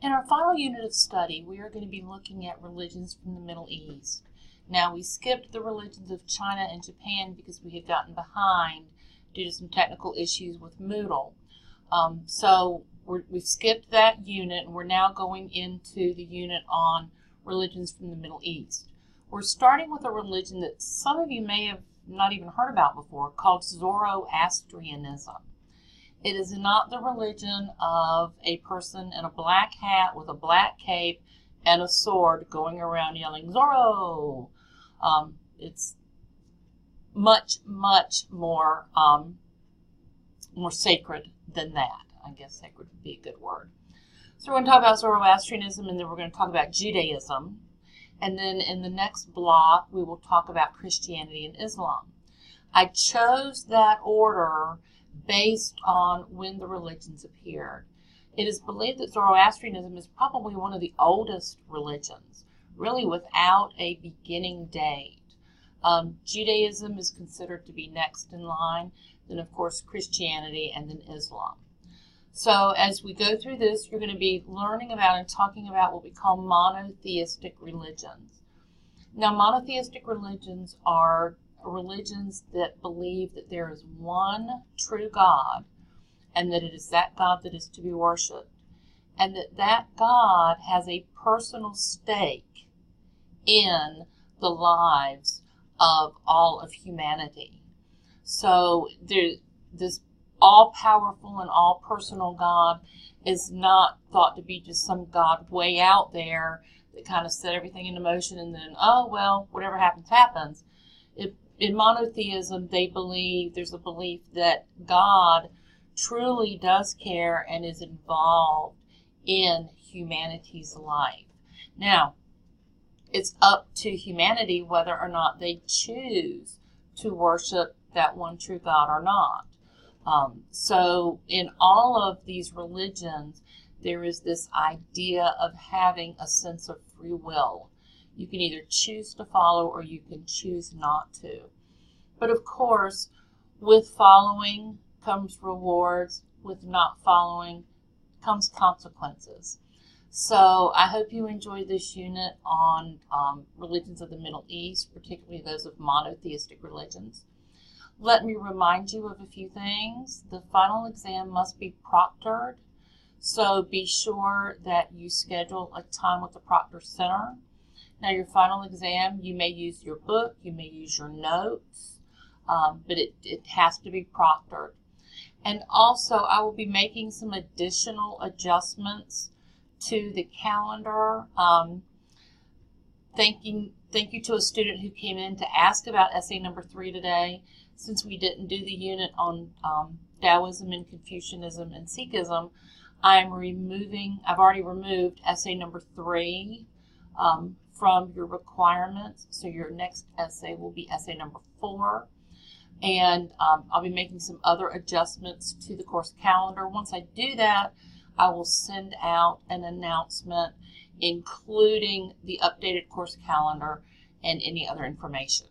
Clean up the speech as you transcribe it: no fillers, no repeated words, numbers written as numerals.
In our final unit of study, we are going to be looking at religions from the Middle East. Now, we skipped the religions of China and Japan because we had gotten behind due to some technical issues with Moodle. We've skipped that unit, and we're now going into the unit on religions from the Middle East. We're starting with a religion that some of you may have not even heard about before, called Zoroastrianism. It is not the religion of a person in a black hat with a black cape and a sword going around yelling, Zorro! It's much, much more sacred than that. I guess sacred would be a good word. So we're going to talk about Zoroastrianism, and then we're going to talk about Judaism. And then in the next block, we will talk about Christianity and Islam. I chose that order based on when the religions appeared. It is believed that Zoroastrianism is probably one of the oldest religions, really without a beginning date. Judaism is considered to be next in line, then of course Christianity, and then Islam. So as we go through this, you're going to be learning about and talking about what we call monotheistic religions. Now, monotheistic religions are religions that believe that there is one true God, and that it is that God that is to be worshipped, and that God has a personal stake in the lives of all of humanity. So this all-powerful and all-personal God is not thought to be just some God way out there that kind of set everything into motion and then, oh, well, whatever happens, happens. In monotheism, there's a belief that God truly does care and is involved in humanity's life. Now, it's up to humanity whether or not they choose to worship that one true God or not. So in all of these religions, there is this idea of having a sense of free will. You can either choose to follow or you can choose not to. But of course, with following comes rewards. With not following comes consequences. So I hope you enjoyed this unit on religions of the Middle East, particularly those of monotheistic religions. Let me remind you of a few things. The final exam must be proctored, so be sure that you schedule a time with the Proctor Center. Now, your final exam, you may use your book, you may use your notes, but it has to be proctored. And also, I will be making some additional adjustments to the calendar. Thank you to a student who came in to ask about essay number 3 today. Since we didn't do the unit on Taoism and Confucianism and Sikhism, I've already removed essay number 3 from your requirements. So your next essay will be essay number 4. And I'll be making some other adjustments to the course calendar. Once I do that, I will send out an announcement including the updated course calendar and any other information.